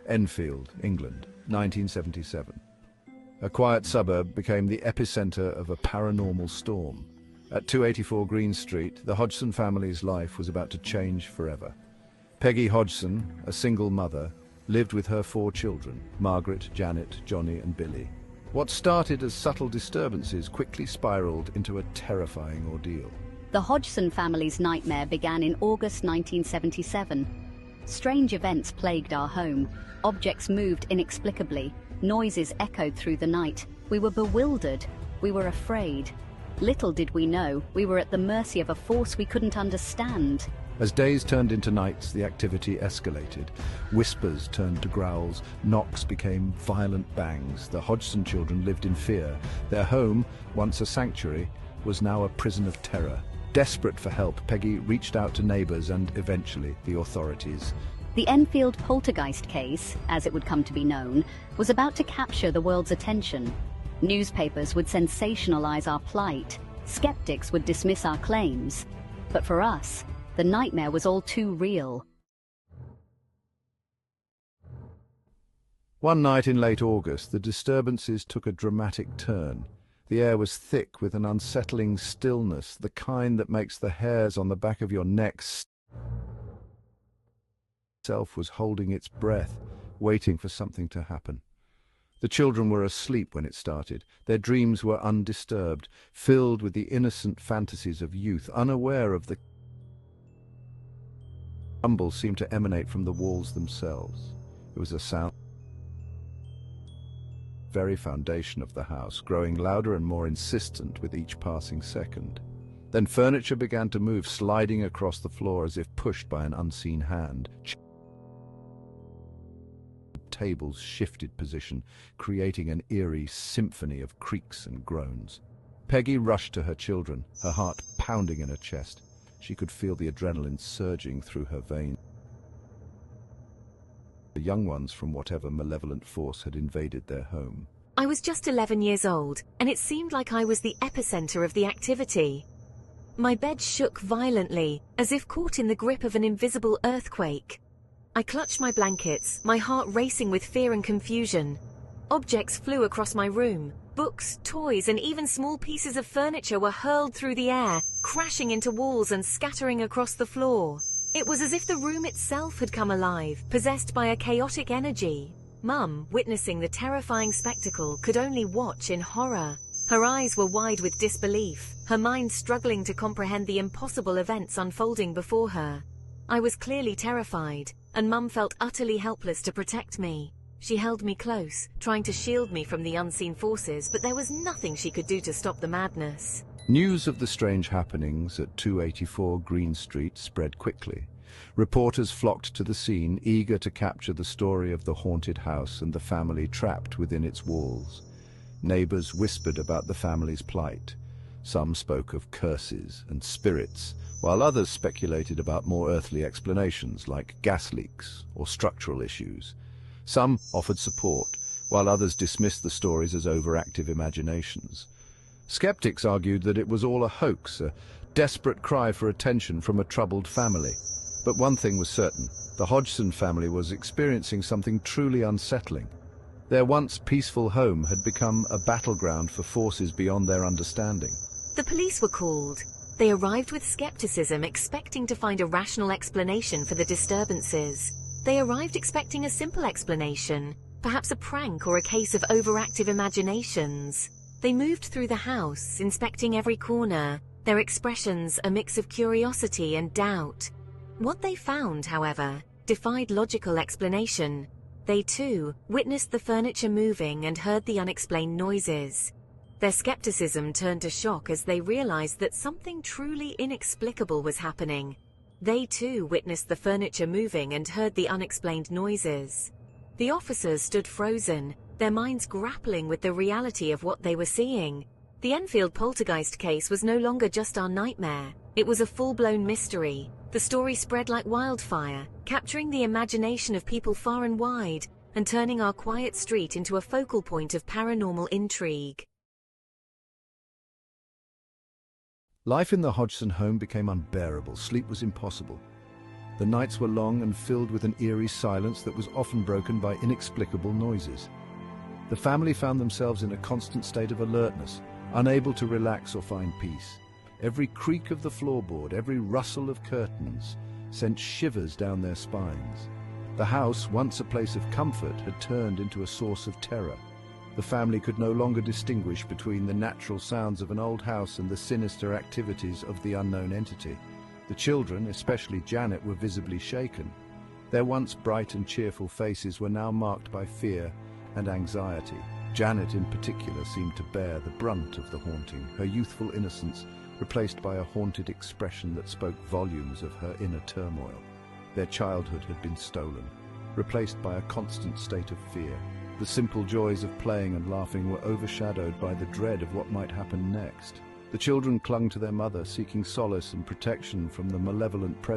Enfield, England, 1977. A quiet suburb became the epicenter of a paranormal storm. At 284 Green Street, the Hodgson family's life was about to change forever. Peggy Hodgson, a single mother, lived with her 4 children, Margaret, Janet, Johnny and Billy. What started as subtle disturbances quickly spiraled into a terrifying ordeal. The Hodgson family's nightmare began in August 1977. Strange events plagued our home. Objects moved inexplicably. Noises echoed through the night. We were bewildered. We were afraid. Little did we know, we were at the mercy of a force we couldn't understand. As days turned into nights, the activity escalated. Whispers turned to growls, knocks became violent bangs. The Hodgson children lived in fear. Their home, once a sanctuary, was now a prison of terror. Desperate for help, Peggy reached out to neighbors and, eventually, the authorities. The Enfield Poltergeist case, as it would come to be known, was about to capture the world's attention. Newspapers would sensationalize our plight. Skeptics would dismiss our claims. But for us, the nightmare was all too real. One night in late August, the disturbances took a dramatic turn. The air was thick with an unsettling stillness, the kind that makes the hairs on the back of your neck itself was holding its breath, waiting for something to happen. The children were asleep when it started. Their dreams were undisturbed, filled with the innocent fantasies of youth, unaware of the rumble seemed to emanate from the walls themselves. It was a sound very foundation of the house, growing louder and more insistent with each passing second. Then furniture began to move, sliding across the floor as if pushed by an unseen hand. Tables shifted position, creating an eerie symphony of creaks and groans. Peggy rushed to her children, her heart pounding in her chest. She could feel the adrenaline surging through her veins. The young ones from whatever malevolent force had invaded their home. I was just 11 years old, and it seemed like I was the epicenter of the activity. My bed shook violently, as if caught in the grip of an invisible earthquake. I clutched my blankets, my heart racing with fear and confusion. Objects flew across my room. Books, toys, and even small pieces of furniture were hurled through the air, crashing into walls and scattering across the floor. It was as if the room itself had come alive, possessed by a chaotic energy. Mum, witnessing the terrifying spectacle, could only watch in horror. Her eyes were wide with disbelief, her mind struggling to comprehend the impossible events unfolding before her. I was clearly terrified, and Mum felt utterly helpless to protect me. She held me close, trying to shield me from the unseen forces, but there was nothing she could do to stop the madness. News of the strange happenings at 284 Green Street spread quickly. Reporters flocked to the scene, eager to capture the story of the haunted house and the family trapped within its walls. Neighbors whispered about the family's plight. Some spoke of curses and spirits, while others speculated about more earthly explanations like gas leaks or structural issues. Some offered support, while others dismissed the stories as overactive imaginations. Skeptics argued that it was all a hoax, a desperate cry for attention from a troubled family. But one thing was certain, the Hodgson family was experiencing something truly unsettling. Their once peaceful home had become a battleground for forces beyond their understanding. The police were called. They arrived with skepticism, expecting to find a rational explanation for the disturbances. They arrived expecting a simple explanation, perhaps a prank or a case of overactive imaginations. They moved through the house, inspecting every corner, their expressions a mix of curiosity and doubt. What they found, however, defied logical explanation. They, too, witnessed the furniture moving and heard the unexplained noises. Their skepticism turned to shock as they realized that something truly inexplicable was happening. They, too, witnessed the furniture moving and heard the unexplained noises. The officers stood frozen, their minds grappling with the reality of what they were seeing. The Enfield Poltergeist case was no longer just our nightmare. It was a full-blown mystery. The story spread like wildfire, capturing the imagination of people far and wide, and turning our quiet street into a focal point of paranormal intrigue. Life in the Hodgson home became unbearable. Sleep was impossible. The nights were long and filled with an eerie silence that was often broken by inexplicable noises. The family found themselves in a constant state of alertness, unable to relax or find peace. Every creak of the floorboard, every rustle of curtains, sent shivers down their spines. The house, once a place of comfort, had turned into a source of terror. The family could no longer distinguish between the natural sounds of an old house and the sinister activities of the unknown entity. The children, especially Janet, were visibly shaken. Their once bright and cheerful faces were now marked by fear and anxiety. Janet in particular seemed to bear the brunt of the haunting, her youthful innocence replaced by a haunted expression that spoke volumes of her inner turmoil. Their childhood had been stolen, replaced by a constant state of fear. The simple joys of playing and laughing were overshadowed by the dread of what might happen next. The children clung to their mother, seeking solace and protection from the malevolent presence